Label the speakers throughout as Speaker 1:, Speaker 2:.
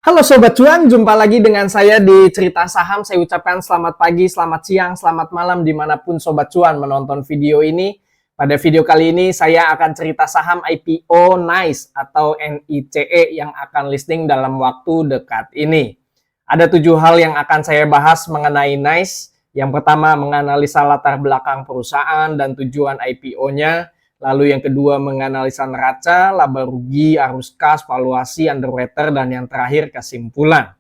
Speaker 1: Halo Sobat Cuan, jumpa lagi dengan saya di Cerita Saham. Saya ucapkan selamat pagi, selamat siang, selamat malam dimanapun Sobat Cuan menonton video ini. Pada video kali ini saya akan cerita saham IPO NICE atau NICE yang akan listing dalam waktu dekat ini. Ada 7 hal yang akan saya bahas mengenai NICE. Yang pertama, menganalisa latar belakang perusahaan dan tujuan IPO-nya. Lalu yang kedua, menganalisa neraca, laba rugi, arus kas, valuasi, underwater, dan yang terakhir kesimpulan.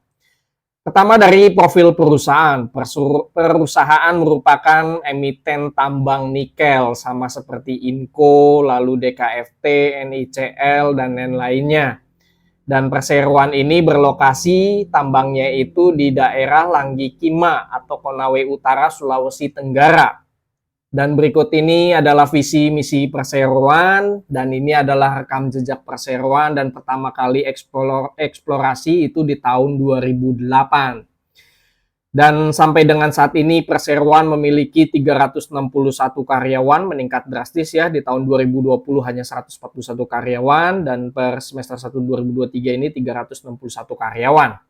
Speaker 1: Pertama dari profil perusahaan. Perusahaan merupakan emiten tambang nikel sama seperti Inco, lalu DKFT, NICL, dan lain-lainnya. Dan perseroan ini berlokasi tambangnya itu di daerah Langgikima atau Konawe Utara, Sulawesi Tenggara. Dan berikut ini adalah visi misi perseroan, dan ini adalah rekam jejak perseroan, dan pertama kali eksplorasi itu di tahun 2008. Dan sampai dengan saat ini perseroan memiliki 361 karyawan, meningkat drastis ya. Di tahun 2020 hanya 141 karyawan, dan per semester 1 2023 ini 361 karyawan.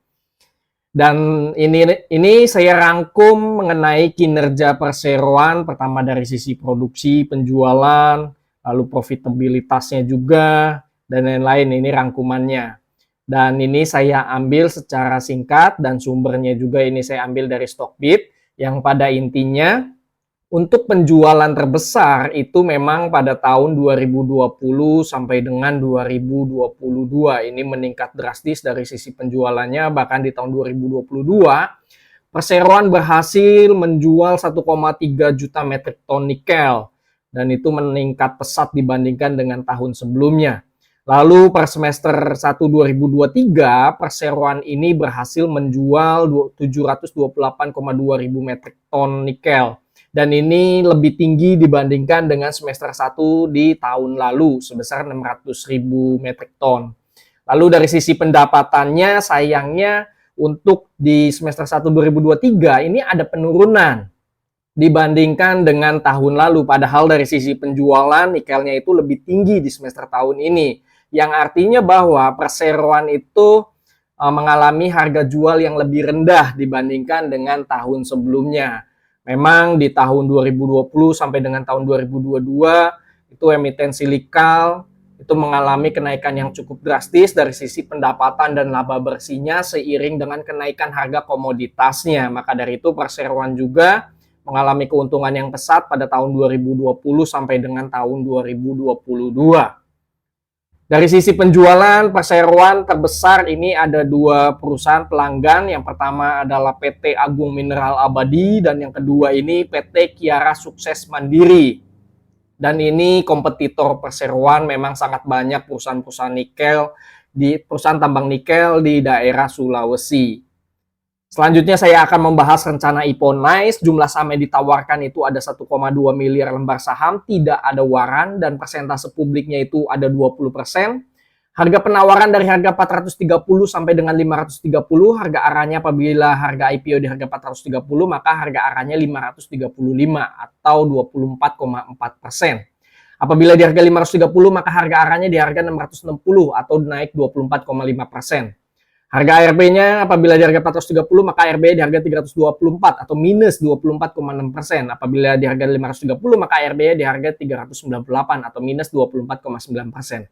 Speaker 1: Dan ini saya rangkum mengenai kinerja perseroan, pertama dari sisi produksi, penjualan, lalu profitabilitasnya juga, dan lain-lain. Ini rangkumannya. Dan ini saya ambil secara singkat, dan sumbernya juga ini saya ambil dari Stockbit, yang pada intinya untuk penjualan terbesar itu memang pada tahun 2020 sampai dengan 2022. Ini meningkat drastis dari sisi penjualannya, bahkan di tahun 2022 perseroan berhasil menjual 1,3 juta metrik ton nikel, dan itu meningkat pesat dibandingkan dengan tahun sebelumnya. Lalu per semester 1 2023 perseroan ini berhasil menjual 728,2 ribu metrik ton nikel. Dan ini lebih tinggi dibandingkan dengan semester 1 di tahun lalu sebesar 600.000 metrik ton. Lalu dari sisi pendapatannya sayangnya untuk di semester 1 2023 ini ada penurunan dibandingkan dengan tahun lalu. Padahal dari sisi penjualan nikelnya itu lebih tinggi di semester tahun ini. Yang artinya bahwa perseroan itu mengalami harga jual yang lebih rendah dibandingkan dengan tahun sebelumnya. Memang di tahun 2020 sampai dengan tahun 2022 itu emiten silikal itu mengalami kenaikan yang cukup drastis dari sisi pendapatan dan laba bersihnya seiring dengan kenaikan harga komoditasnya. Maka dari itu perseroan juga mengalami keuntungan yang pesat pada tahun 2020 sampai dengan tahun 2022. Dari sisi penjualan, perseroan terbesar ini ada 2 perusahaan pelanggan. Yang pertama adalah PT Agung Mineral Abadi, dan yang kedua ini PT Kiara Sukses Mandiri. Dan ini kompetitor perseroan, memang sangat banyak perusahaan-perusahaan nikel, perusahaan tambang nikel di daerah Sulawesi. Selanjutnya saya akan membahas rencana IPO NICE. Jumlah saham yang ditawarkan itu ada 1,2 miliar lembar saham, tidak ada waran, dan persentase publiknya itu ada 20%. Harga penawaran dari harga 430 sampai dengan 530, harga arahnya apabila harga IPO di harga 430, maka harga arahnya 535 atau 24,4%. Apabila di harga 530, maka harga arahnya di harga 660 atau naik 24,5%. Harga ARB-nya apabila di harga 430 maka ARB di harga 324 atau minus 24,6%. Apabila di harga 530 maka ARB di harga 398 atau minus 24,9%.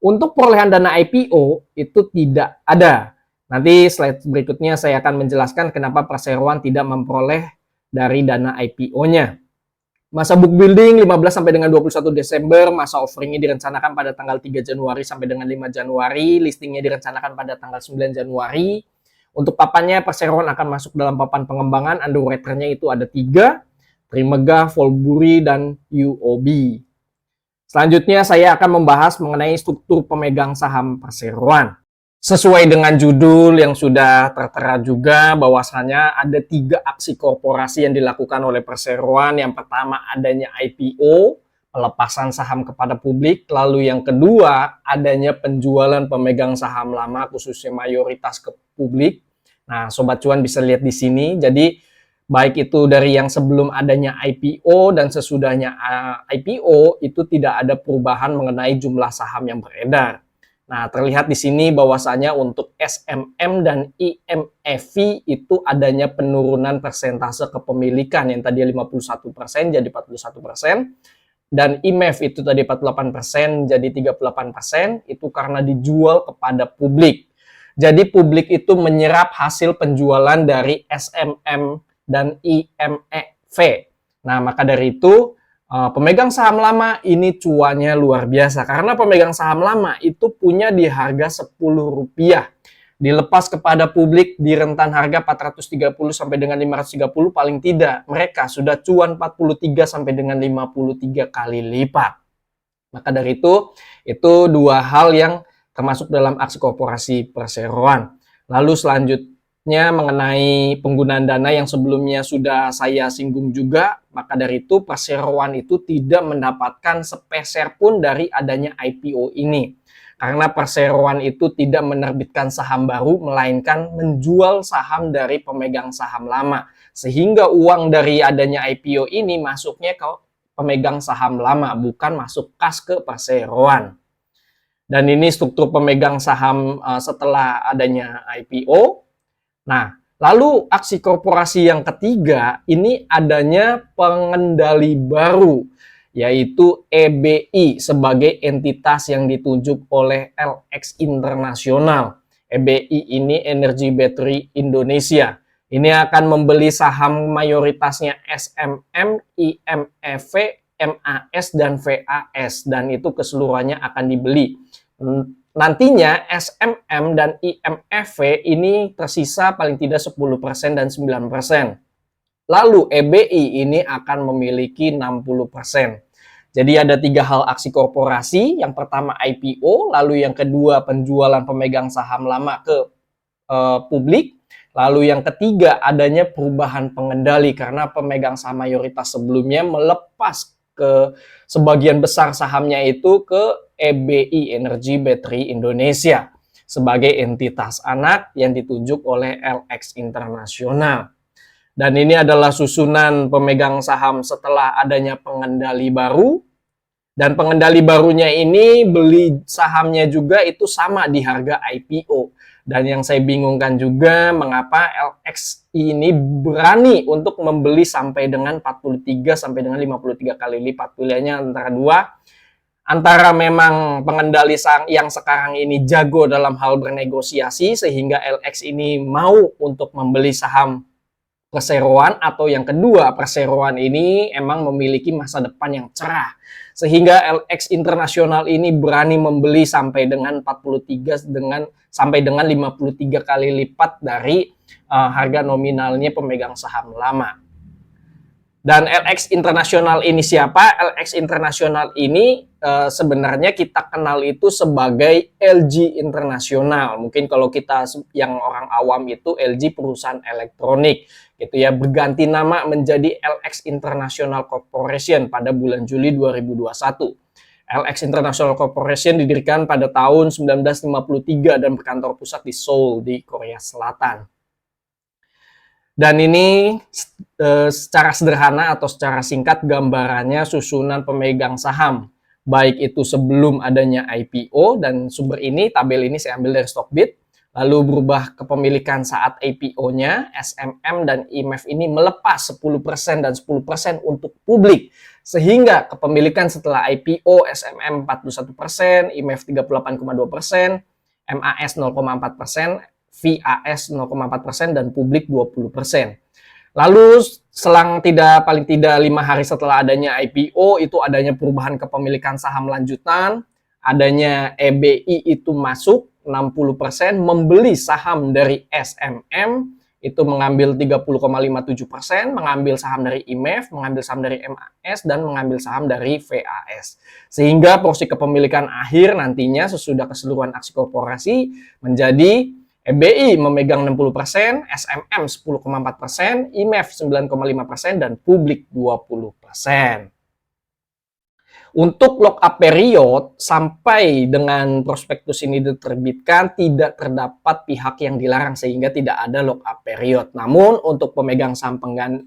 Speaker 1: Untuk perolehan dana IPO itu tidak ada. Nanti slide berikutnya saya akan menjelaskan kenapa perseroan tidak memperoleh dari dana IPO-nya. Masa book building 15 sampai dengan 21 Desember, masa offeringnya direncanakan pada tanggal 3 Januari sampai dengan 5 Januari, listingnya direncanakan pada tanggal 9 Januari. Untuk papannya, perseroan akan masuk dalam papan pengembangan, underwriter-nya itu ada 3, Trimegah, Volburi, dan UOB. Selanjutnya saya akan membahas mengenai struktur pemegang saham perseroan. Sesuai dengan judul yang sudah tertera juga bahwasanya ada 3 aksi korporasi yang dilakukan oleh perseroan. Yang pertama adanya IPO, pelepasan saham kepada publik. Lalu yang kedua adanya penjualan pemegang saham lama khususnya mayoritas ke publik. Nah, Sobat Cuan bisa lihat di sini. Jadi baik itu dari yang sebelum adanya IPO dan sesudahnya IPO itu tidak ada perubahan mengenai jumlah saham yang beredar. Nah, terlihat di sini bahwasanya untuk SMM dan IMFV itu adanya penurunan persentase kepemilikan yang tadi 51% jadi 41%, dan IMEV itu tadi 48% jadi 38%, itu karena dijual kepada publik. Jadi publik itu menyerap hasil penjualan dari SMM dan IMEV. Nah, maka dari itu pemegang saham lama ini cuannya luar biasa karena pemegang saham lama itu punya di harga Rp10, dilepas kepada publik di rentan harga 430 sampai dengan 530, paling tidak mereka sudah cuan 43 sampai dengan 53 kali lipat. Maka dari itu dua hal yang termasuk dalam aksi korporasi perseroan. Lalu selanjutnya mengenai penggunaan dana yang sebelumnya sudah saya singgung juga, maka dari itu perseroan itu tidak mendapatkan sepeser pun dari adanya IPO ini. Karena perseroan itu tidak menerbitkan saham baru, melainkan menjual saham dari pemegang saham lama. Sehingga uang dari adanya IPO ini masuknya ke pemegang saham lama, bukan masuk kas ke perseroan. Dan ini struktur pemegang saham setelah adanya IPO. Nah, lalu aksi korporasi yang ketiga, ini adanya pengendali baru, yaitu EBI sebagai entitas yang ditunjuk oleh LX Internasional. EBI ini Energy Battery Indonesia. Ini akan membeli saham mayoritasnya SMM, IMEV, MAS, dan VAS. Dan itu keseluruhannya akan dibeli. Nantinya SMM dan IMEV ini tersisa paling tidak 10% dan 9%. Lalu EBI ini akan memiliki 60%. Jadi ada 3 hal aksi korporasi. Yang pertama IPO, lalu yang kedua penjualan pemegang saham lama ke publik. Lalu yang ketiga adanya perubahan pengendali karena pemegang saham mayoritas sebelumnya melepas ke sebagian besar sahamnya itu ke EBI Energy Battery Indonesia sebagai entitas anak yang ditunjuk oleh LX Internasional. Dan ini adalah susunan pemegang saham setelah adanya pengendali baru. Dan pengendali barunya ini beli sahamnya juga itu sama di harga IPO. Dan yang saya bingungkan juga mengapa LX ini berani untuk membeli sampai dengan 43 sampai dengan 53 kali lipat. Pilihannya antara dua. Antara memang pengendali yang sekarang ini jago dalam hal bernegosiasi sehingga LX ini mau untuk membeli saham perseroan, atau yang kedua perseroan ini emang memiliki masa depan yang cerah sehingga LX Internasional ini berani membeli sampai dengan 43 sampai dengan 53 kali lipat dari harga nominalnya pemegang saham lama. Dan LX Internasional ini siapa? LX Internasional ini sebenarnya kita kenal itu sebagai LG Internasional. Mungkin kalau kita yang orang awam itu LG perusahaan elektronik gitu ya, berganti nama menjadi LX International Corporation pada bulan Juli 2021. LX International Corporation didirikan pada tahun 1953 dan berkantor pusat di Seoul di Korea Selatan. Dan ini secara sederhana atau secara singkat gambarannya susunan pemegang saham, baik itu sebelum adanya IPO, dan sumber ini, tabel ini saya ambil dari Stockbit. Lalu berubah kepemilikan saat IPO-nya, SMM dan IMEV ini melepas 10% dan 10% untuk publik. Sehingga kepemilikan setelah IPO, SMM 41%, IMEV 38,2%, MAS 0,4%, VAS 0,4%, dan publik 20%. Lalu selang paling tidak 5 hari setelah adanya IPO, itu adanya perubahan kepemilikan saham lanjutan, adanya EBI itu masuk 60%, membeli saham dari SMM, itu mengambil 30,57%, mengambil saham dari IMEV, mengambil saham dari MAS, dan mengambil saham dari VAS. Sehingga porsi kepemilikan akhir nantinya sesudah keseluruhan aksi korporasi menjadi EBI memegang 60%, SMM 10,4%, IMEV 9,5%, dan publik 20%. Untuk lock-up period, sampai dengan prospektus ini diterbitkan, tidak terdapat pihak yang dilarang sehingga tidak ada lock-up period. Namun, untuk pemegang saham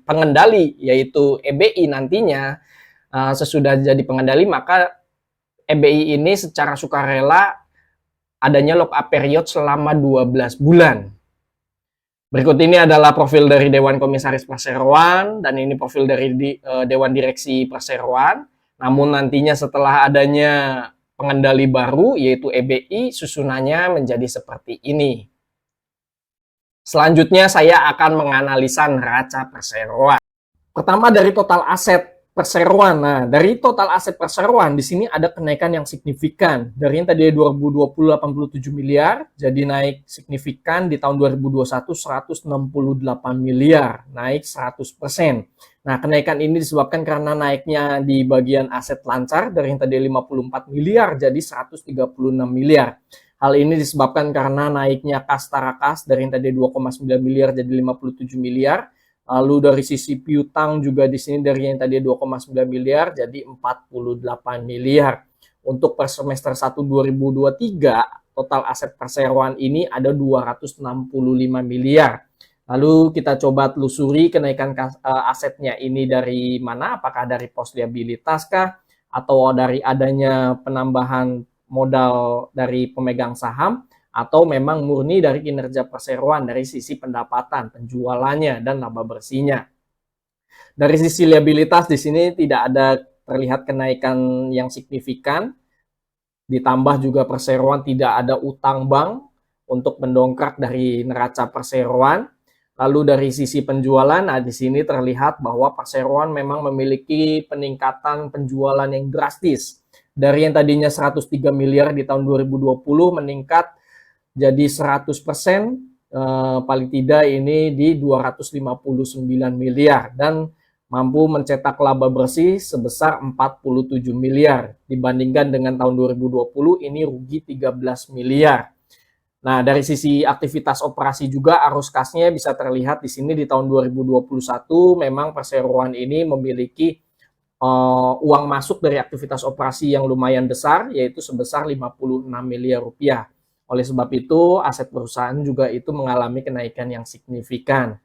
Speaker 1: pengendali, yaitu EBI nantinya, sesudah jadi pengendali, maka EBI ini secara sukarela adanya lock-up period selama 12 bulan. Berikut ini adalah profil dari Dewan Komisaris Perseroan, dan ini profil dari Dewan Direksi Perseroan. Namun nantinya setelah adanya pengendali baru, yaitu EBI, susunannya menjadi seperti ini. Selanjutnya saya akan menganalisa neraca perseroan. Pertama dari total aset perseroan. Nah, dari total aset perseroan di sini ada kenaikan yang signifikan. Dari yang tadi 2020 87 miliar, jadi naik signifikan di tahun 2021 168 miliar, naik 100%. Nah, kenaikan ini disebabkan karena naiknya di bagian aset lancar dari yang tadi 54 miliar jadi 136 miliar. Hal ini disebabkan karena naiknya kas tarakas dari yang tadi 2,9 miliar jadi 57 miliar. Lalu dari sisi piutang juga di sini dari yang tadi 2,9 miliar jadi 48 miliar. Untuk per semester 1 2023 total aset perseroan ini ada 265 miliar. Lalu kita coba telusuri kenaikan asetnya ini dari mana? Apakah dari pos liabilitas kah? Atau dari adanya penambahan modal dari pemegang saham? Atau memang murni dari kinerja perseroan dari sisi pendapatan, penjualannya, dan laba bersihnya. Dari sisi liabilitas di sini tidak ada terlihat kenaikan yang signifikan, ditambah juga perseroan tidak ada utang bank untuk mendongkrak dari neraca perseroan. Lalu dari sisi penjualan, nah di sini terlihat bahwa perseroan memang memiliki peningkatan penjualan yang drastis. Dari yang tadinya 103 miliar di tahun 2020 meningkat jadi 100%, paling tidak ini di 259 miliar dan mampu mencetak laba bersih sebesar 47 miliar. Dibandingkan dengan tahun 2020 ini rugi 13 miliar. Nah, dari sisi aktivitas operasi juga arus kasnya bisa terlihat di sini di tahun 2021 memang perseroan ini memiliki uang masuk dari aktivitas operasi yang lumayan besar, yaitu sebesar 56 miliar rupiah. Oleh sebab itu, aset perusahaan juga itu mengalami kenaikan yang signifikan.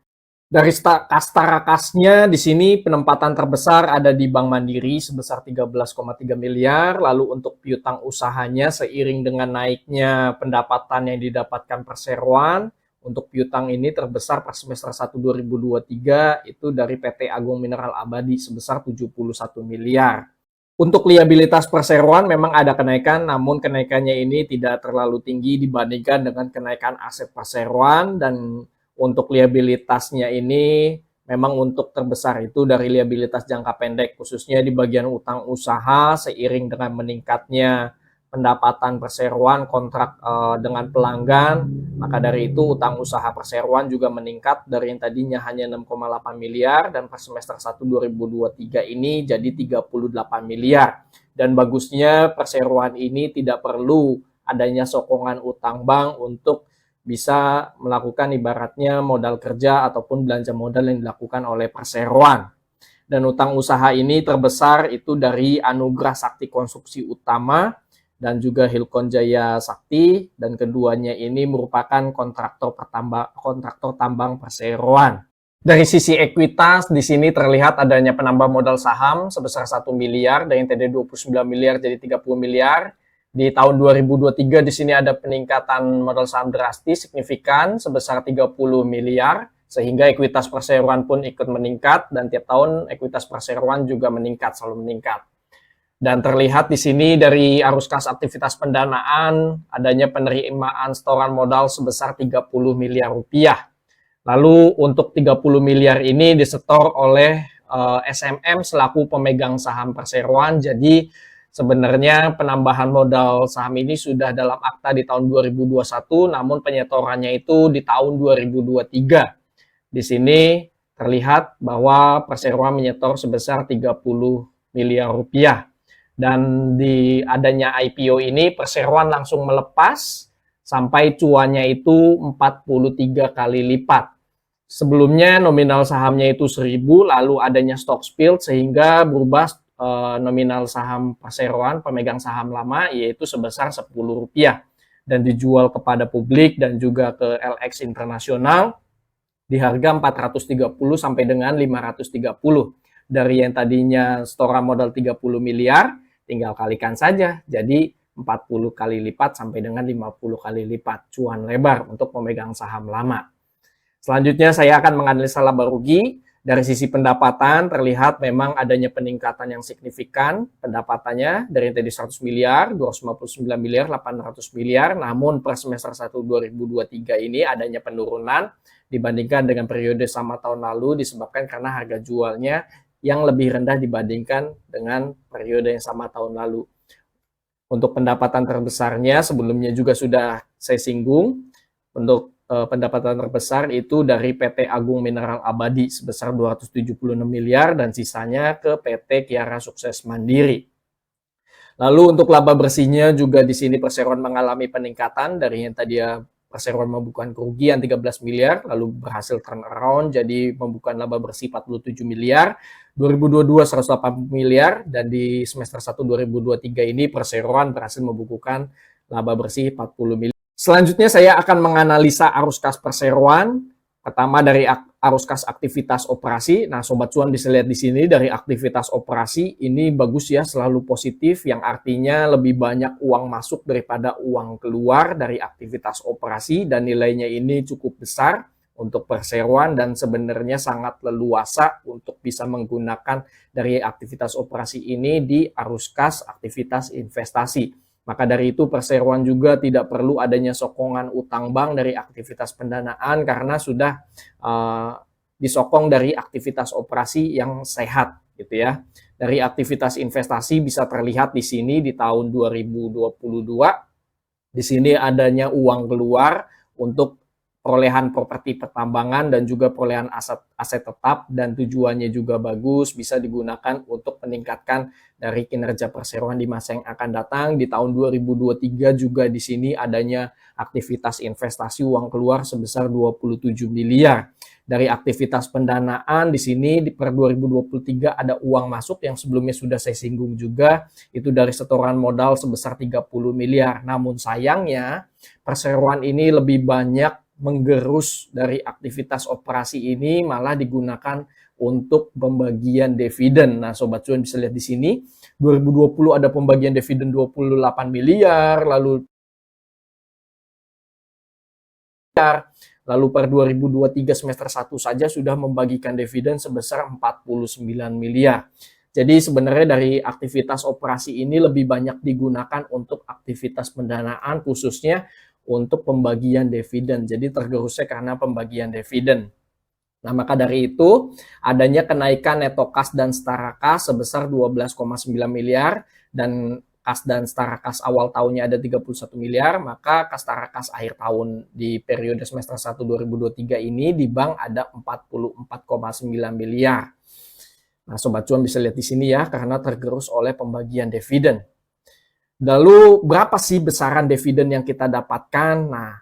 Speaker 1: Dari kas tarakasnya di sini penempatan terbesar ada di Bank Mandiri sebesar 13,3 miliar. Lalu untuk piutang usahanya seiring dengan naiknya pendapatan yang didapatkan perseroan, untuk piutang ini terbesar per semester 1 2023 itu dari PT Agung Mineral Abadi sebesar 71 miliar. Untuk liabilitas perseroan memang ada kenaikan, namun kenaikannya ini tidak terlalu tinggi dibandingkan dengan kenaikan aset perseroan, dan untuk liabilitasnya ini memang untuk terbesar itu dari liabilitas jangka pendek, khususnya di bagian utang usaha seiring dengan meningkatnya pendapatan perseroan kontrak dengan pelanggan, maka dari itu utang usaha perseroan juga meningkat dari yang tadinya hanya 6,8 miliar dan per semester 1 2023 ini jadi 38 miliar. Dan bagusnya perseroan ini tidak perlu adanya sokongan utang bank untuk bisa melakukan ibaratnya modal kerja ataupun belanja modal yang dilakukan oleh perseroan. Dan utang usaha ini terbesar itu dari Anugrah Sakti Konstruksi Utama dan juga Hilkon Jaya Sakti, dan keduanya ini merupakan kontraktor tambang perseroan. Dari sisi ekuitas di sini terlihat adanya penambah modal saham sebesar 1 miliar dari yang tadi 29 miliar jadi 30 miliar. Di tahun 2023 di sini ada peningkatan modal saham drastis signifikan sebesar 30 miliar sehingga ekuitas perseroan pun ikut meningkat, dan tiap tahun ekuitas perseroan juga meningkat, selalu meningkat. Dan terlihat di sini dari arus kas aktivitas pendanaan adanya penerimaan setoran modal sebesar 30 miliar rupiah. Lalu untuk 30 miliar ini disetor oleh SMM selaku pemegang saham perseroan. Jadi sebenarnya penambahan modal saham ini sudah dalam akta di tahun 2021, namun penyetorannya itu di tahun 2023. Di sini terlihat bahwa perseroan menyetor sebesar 30 miliar rupiah. Dan di adanya IPO ini perseroan langsung melepas sampai cuannya itu 43 kali lipat. Sebelumnya nominal sahamnya itu 1.000, lalu adanya stock split sehingga berubah nominal saham perseroan pemegang saham lama yaitu sebesar Rp10 dan dijual kepada publik dan juga ke LX internasional di harga 430 sampai dengan 530. Dari yang tadinya setoran modal 30 miliar tinggal kalikan saja, jadi 40 kali lipat sampai dengan 50 kali lipat cuan lebar untuk pemegang saham lama. Selanjutnya saya akan menganalisa laba rugi. Dari sisi pendapatan terlihat memang adanya peningkatan yang signifikan pendapatannya dari tadi 100 miliar, 259 miliar, 800 miliar. Namun per semester 1 2023 ini adanya penurunan dibandingkan dengan periode sama tahun lalu disebabkan karena harga jualnya yang lebih rendah dibandingkan dengan periode yang sama tahun lalu. Untuk pendapatan terbesarnya sebelumnya juga sudah saya singgung. Untuk pendapatan terbesar itu dari PT Agung Mineral Abadi sebesar 276 miliar dan sisanya ke PT Kiara Sukses Mandiri. Lalu untuk laba bersihnya juga di sini perseroan mengalami peningkatan dari yang tadi ya perseroan membukukan kerugian 13 miliar lalu berhasil turn around jadi membukukan laba bersih 47 miliar, 2022 180 miliar dan di semester 1 2023 ini perseroan berhasil membukukan laba bersih 40 miliar. Selanjutnya saya akan menganalisa arus kas perseroan. Pertama dari arus kas aktivitas operasi. Nah, Sobat Cuan bisa lihat di sini dari aktivitas operasi ini bagus ya, selalu positif yang artinya lebih banyak uang masuk daripada uang keluar dari aktivitas operasi dan nilainya ini cukup besar untuk perseroan dan sebenarnya sangat leluasa untuk bisa menggunakan dari aktivitas operasi ini di arus kas aktivitas investasi. Maka dari itu perseroan juga tidak perlu adanya sokongan utang bank dari aktivitas pendanaan karena sudah disokong dari aktivitas operasi yang sehat gitu ya. Dari aktivitas investasi bisa terlihat di sini di tahun 2022 di sini adanya uang keluar untuk perolehan properti pertambangan dan juga perolehan aset tetap dan tujuannya juga bagus bisa digunakan untuk meningkatkan dari kinerja perseroan di masa yang akan datang. Di tahun 2023 juga di sini adanya aktivitas investasi uang keluar sebesar 27 miliar. Dari aktivitas pendanaan di sini di per 2023 ada uang masuk yang sebelumnya sudah saya singgung juga itu dari setoran modal sebesar 30 miliar. Namun sayangnya perseroan ini lebih banyak menggerus dari aktivitas operasi ini malah digunakan untuk pembagian dividen. Nah, Sobat Cuan bisa lihat di sini 2020 ada pembagian dividen 28 miliar, lalu per 2023 semester 1 saja sudah membagikan dividen sebesar 49 miliar. Jadi sebenarnya dari aktivitas operasi ini lebih banyak digunakan untuk aktivitas pendanaan khususnya untuk pembagian dividen. Jadi tergerusnya karena pembagian dividen. Nah, maka dari itu adanya kenaikan neto kas dan setara kas sebesar 12,9 miliar dan kas dan setara kas awal tahunnya ada 31 miliar, maka kas setara kas akhir tahun di periode semester 1 2023 ini di bank ada 44,9 miliar. Nah, Sobat Cuan bisa lihat di sini ya karena tergerus oleh pembagian dividen. Lalu berapa sih besaran dividen yang kita dapatkan? Nah,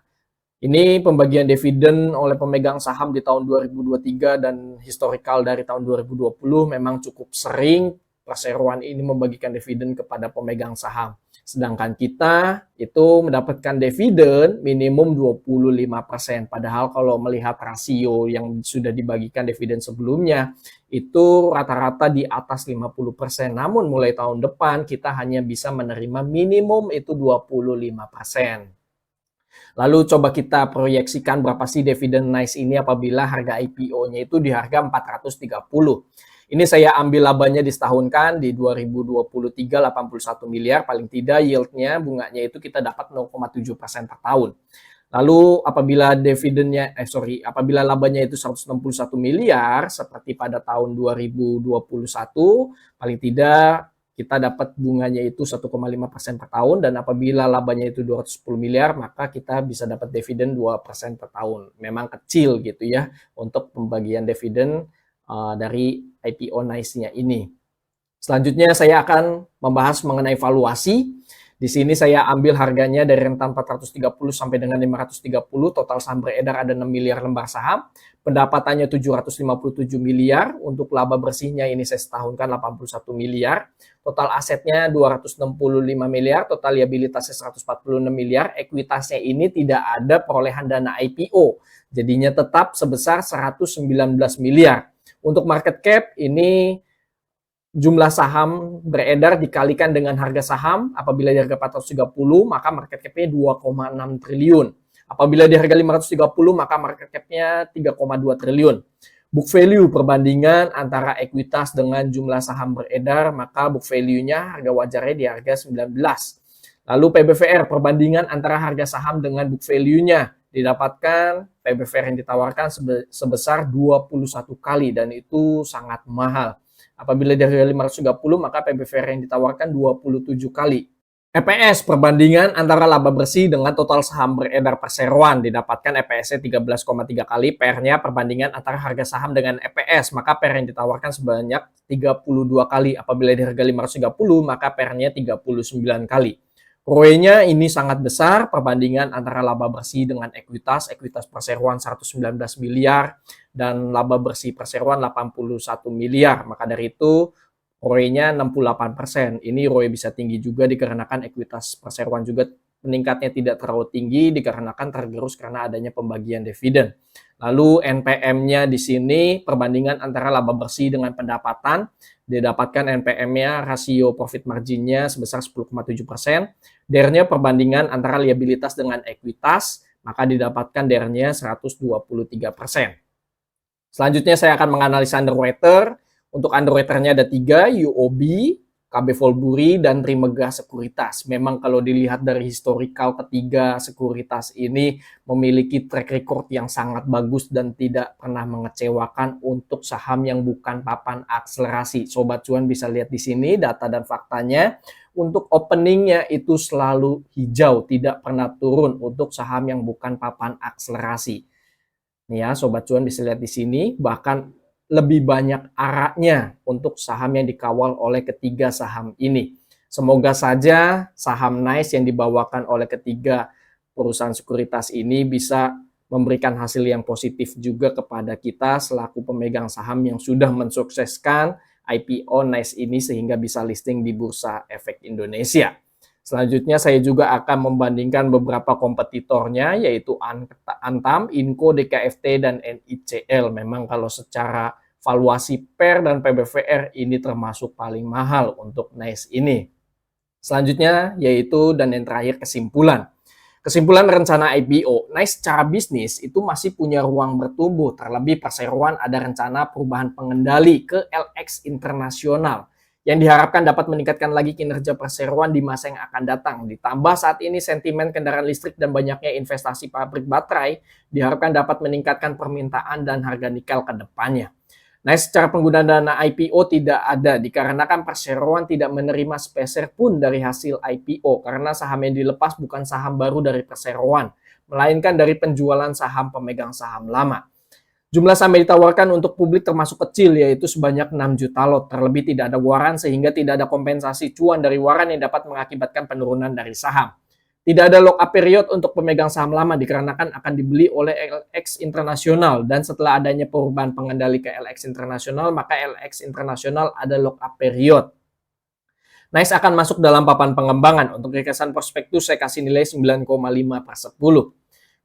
Speaker 1: ini pembagian dividen oleh pemegang saham di tahun 2023 dan historikal dari tahun 2020 memang cukup sering perseroan ini membagikan dividen kepada pemegang saham. Sedangkan kita itu mendapatkan dividen minimum 25%. Padahal kalau melihat rasio yang sudah dibagikan dividen sebelumnya, itu rata-rata di atas 50%. Namun mulai tahun depan kita hanya bisa menerima minimum itu 25%. Lalu coba kita proyeksikan berapa sih dividen nice ini apabila harga IPO-nya itu di harga 430. Ini saya ambil labanya disetahunkan di 2023 81 miliar, paling tidak yieldnya bunganya itu kita dapat 0,7% per tahun. Lalu apabila apabila labanya itu 161 miliar seperti pada tahun 2021, paling tidak kita dapat bunganya itu 1,5% per tahun dan apabila labanya itu 210 miliar maka kita bisa dapat dividen 2% per tahun. Memang kecil gitu ya untuk pembagian dividen dari IPO nice-nya ini. Selanjutnya saya akan membahas mengenai valuasi. Di sini saya ambil harganya dari rentan 430 sampai dengan 530, total saham beredar ada 6 miliar lembar saham, pendapatannya 757 miliar, untuk laba bersihnya ini saya setahunkan 81 miliar, total asetnya 265 miliar, total liabilitasnya 146 miliar, ekuitasnya ini tidak ada perolehan dana IPO, jadinya tetap sebesar 119 miliar. Untuk market cap ini jumlah saham beredar dikalikan dengan harga saham. Apabila di harga 430, maka market cap-nya 2,6 triliun. Apabila di harga 530, maka market cap-nya 3,2 triliun. Book value perbandingan antara ekuitas dengan jumlah saham beredar, maka book value-nya harga wajarnya di harga 19. Lalu PBVR perbandingan antara harga saham dengan book value-nya, didapatkan PBVR yang ditawarkan sebesar 21 kali dan itu sangat mahal. Apabila di harga 530, maka PBVR yang ditawarkan 27 kali. EPS perbandingan antara laba bersih dengan total saham beredar perseroan, didapatkan EPS-nya 13,3 kali, PER-nya perbandingan antara harga saham dengan EPS, maka PER yang ditawarkan sebanyak 32 kali. Apabila di harga 530, maka PER-nya 39 kali. ROE-nya ini sangat besar, perbandingan antara laba bersih dengan ekuitas perseroan 119 miliar dan laba bersih perseroan 81 miliar. Maka dari itu ROE-nya 68%. Ini ROE bisa tinggi juga dikarenakan ekuitas perseroan juga meningkatnya tidak terlalu tinggi dikarenakan tergerus karena adanya pembagian dividen. Lalu NPM-nya di sini perbandingan antara laba bersih dengan pendapatan, didapatkan NPM-nya rasio profit margin-nya sebesar 10,7%. DER-nya perbandingan antara liabilitas dengan ekuitas, maka didapatkan DER-nya 123%. Selanjutnya saya akan menganalisa underwriter. Untuk underwriter-nya ada 3, UOB, KB Volburi, dan Trimegah Sekuritas. Memang kalau dilihat dari historical ketiga sekuritas ini memiliki track record yang sangat bagus dan tidak pernah mengecewakan untuk saham yang bukan papan akselerasi. Sobat cuan bisa lihat di sini data dan faktanya. Untuk openingnya itu selalu hijau, tidak pernah turun untuk saham yang bukan papan akselerasi. Nih ya, sobat cuan bisa lihat di sini, bahkan lebih banyak arahnya untuk saham yang dikawal oleh ketiga saham ini. Semoga saja saham NICE yang dibawakan oleh ketiga perusahaan sekuritas ini bisa memberikan hasil yang positif juga kepada kita selaku pemegang saham yang sudah mensukseskan IPO NICE ini sehingga bisa listing di Bursa Efek Indonesia. Selanjutnya saya juga akan membandingkan beberapa kompetitornya yaitu Antam, Inco, DKFT, dan NICL. Memang kalau secara valuasi PER dan PBVR ini termasuk paling mahal untuk NICE ini. Selanjutnya yaitu dan yang terakhir kesimpulan. Kesimpulan rencana IPO, NICE secara bisnis itu masih punya ruang bertumbuh. Terlebih perseroan ada rencana perubahan pengendali ke LX internasional yang diharapkan dapat meningkatkan lagi kinerja perseroan di masa yang akan datang. Ditambah saat ini sentimen kendaraan listrik dan banyaknya investasi pabrik baterai diharapkan dapat meningkatkan permintaan dan harga nikel ke depannya. Nah, secara penggunaan dana IPO tidak ada dikarenakan perseroan tidak menerima sepeser pun dari hasil IPO karena saham yang dilepas bukan saham baru dari perseroan, melainkan dari penjualan saham pemegang saham lama. Jumlah saham yang ditawarkan untuk publik termasuk kecil, yaitu sebanyak 6 juta lot. Terlebih tidak ada waran sehingga tidak ada kompensasi cuan dari waran yang dapat mengakibatkan penurunan dari saham. Tidak ada lock-up period untuk pemegang saham lama dikarenakan akan dibeli oleh LX Internasional. Dan setelah adanya perubahan pengendali ke LX Internasional, maka LX Internasional ada lock-up period. NICE akan masuk dalam papan pengembangan. Untuk ringkasan prospektus saya kasih nilai 9,5/10.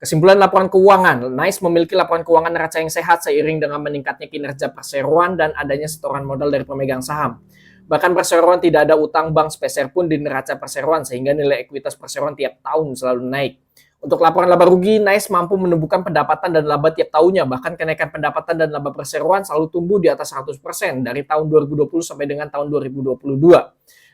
Speaker 1: Kesimpulan laporan keuangan, NICE memiliki laporan keuangan neraca yang sehat seiring dengan meningkatnya kinerja perseroan dan adanya setoran modal dari pemegang saham. Bahkan perseroan tidak ada utang bank sepeser pun di neraca perseroan sehingga nilai ekuitas perseroan tiap tahun selalu naik. Untuk laporan laba rugi, NICE mampu menumbuhkan pendapatan dan laba tiap tahunnya. Bahkan kenaikan pendapatan dan laba perseroan selalu tumbuh di atas 100% dari tahun 2020 sampai dengan tahun 2022.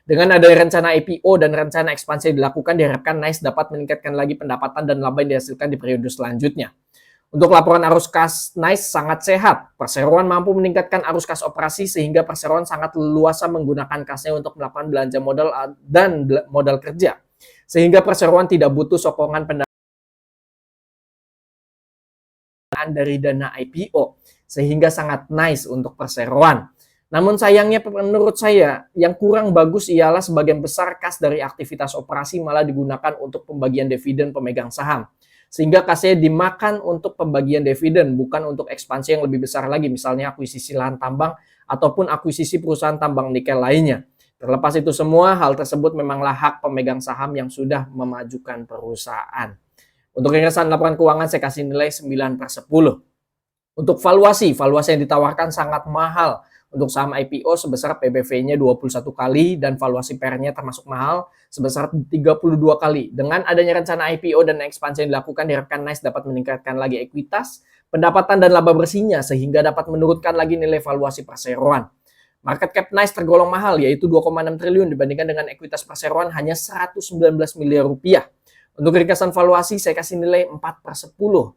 Speaker 1: Dengan adanya rencana IPO dan rencana ekspansi yang dilakukan, diharapkan NICE dapat meningkatkan lagi pendapatan dan laba yang dihasilkan di periode selanjutnya. Untuk laporan arus kas NICE sangat sehat. Perseroan mampu meningkatkan arus kas operasi sehingga perseroan sangat leluasa menggunakan kasnya untuk melakukan belanja modal dan modal kerja. Sehingga perseroan tidak butuh sokongan pendapatan dari dana IPO. Sehingga sangat nice untuk perseroan. Namun sayangnya menurut saya yang kurang bagus ialah sebagian besar kas dari aktivitas operasi malah digunakan untuk pembagian dividen pemegang saham. Sehingga kasnya dimakan untuk pembagian dividen bukan untuk ekspansi yang lebih besar lagi, misalnya akuisisi lahan tambang ataupun akuisisi perusahaan tambang nikel lainnya. Terlepas itu semua, hal tersebut memanglah hak pemegang saham yang sudah memajukan perusahaan. Untuk ringkasan laporan keuangan saya kasih nilai 9/10. Untuk valuasi yang ditawarkan sangat mahal Untuk saham IPO sebesar PBV-nya 21 kali dan valuasi PER-nya termasuk mahal sebesar 32 kali. Dengan adanya rencana IPO dan ekspansi yang dilakukan, diharapkan NICE dapat meningkatkan lagi ekuitas, pendapatan dan laba bersihnya sehingga dapat menurunkan lagi nilai valuasi perseroan. Market cap NICE tergolong mahal, yaitu 2,6 triliun dibandingkan dengan ekuitas perseroan hanya 119 miliar rupiah. Untuk ringkasan valuasi, saya kasih nilai 4/10.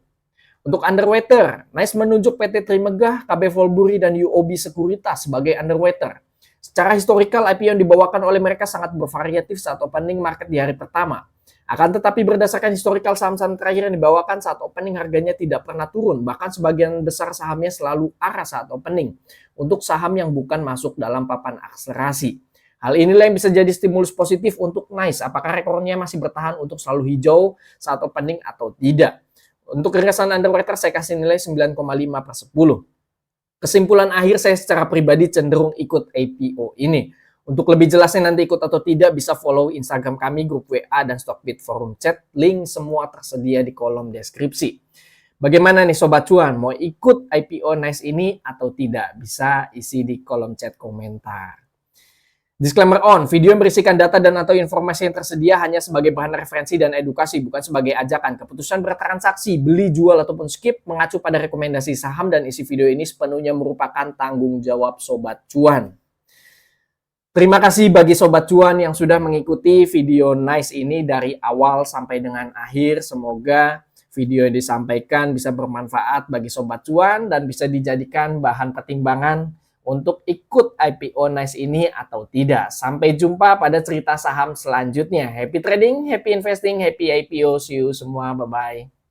Speaker 1: Untuk underwater, NICE menunjuk PT Trimegah, KB Volburi, dan UOB Sekuritas sebagai underwater. Secara historikal, IPO yang dibawakan oleh mereka sangat bervariatif saat opening market di hari pertama. Akan tetapi berdasarkan historikal saham-saham terakhir yang dibawakan saat opening harganya tidak pernah turun, bahkan sebagian besar sahamnya selalu arah saat opening. Untuk saham yang bukan masuk dalam papan akselerasi. Hal inilah yang bisa jadi stimulus positif untuk NICE. Apakah rekornya masih bertahan untuk selalu hijau saat opening atau tidak? Untuk ringkasan underwater saya kasih nilai 9,5/10. Kesimpulan akhir, saya secara pribadi cenderung ikut IPO ini. Untuk lebih jelasnya nanti ikut atau tidak bisa follow Instagram kami, grup WA, dan Stockbit forum chat. Link semua tersedia di kolom deskripsi. Bagaimana nih Sobat Cuan? Mau ikut IPO NICE ini atau tidak? Bisa isi di kolom chat komentar. Disclaimer on, video yang berisikan data dan atau informasi yang tersedia hanya sebagai bahan referensi dan edukasi, bukan sebagai ajakan. Keputusan bertransaksi, beli, jual, ataupun skip mengacu pada rekomendasi saham dan isi video ini sepenuhnya merupakan tanggung jawab Sobat Cuan. Terima kasih bagi Sobat Cuan yang sudah mengikuti video NICE ini dari awal sampai dengan akhir. Semoga video yang disampaikan bisa bermanfaat bagi Sobat Cuan dan bisa dijadikan bahan pertimbangan untuk ikut IPO NICE ini atau tidak. Sampai jumpa pada cerita saham selanjutnya. Happy trading, happy investing, happy IPO. See you semua. Bye-bye.